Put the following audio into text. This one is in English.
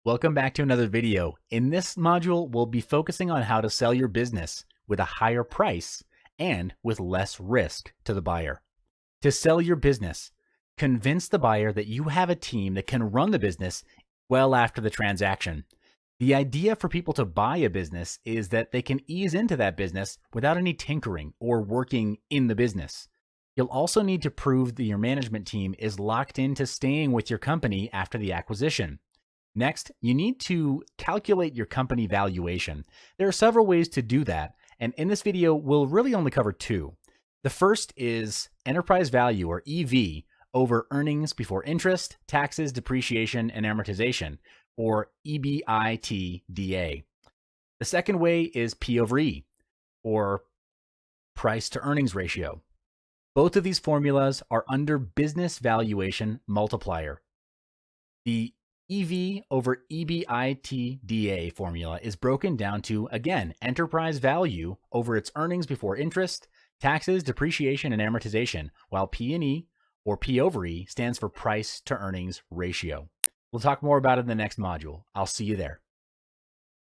Welcome back to another video. In this module, we'll be focusing on how to sell your business with a higher price and with less risk to the buyer. To sell your business, convince the buyer that you have a team that can run the business well after the transaction. The idea for people to buy a business is that they can ease into that business without any tinkering or working in the business. You'll also need to prove that your management team is locked into staying with your company after the acquisition. Next, you need to calculate your company valuation. There are several ways to do that, and in this video, we'll really only cover two. The first is enterprise value, or EV, over earnings before interest, taxes, depreciation, and amortization, or EBITDA. The second way is P over E, or price to earnings ratio. Both of these formulas are under business valuation multiplier. The EV over EBITDA formula is broken down to, again, enterprise value over its earnings before interest, taxes, depreciation, and amortization, while P&E, or P over E, stands for price to earnings ratio. We'll talk more about it in the next module. I'll see you there.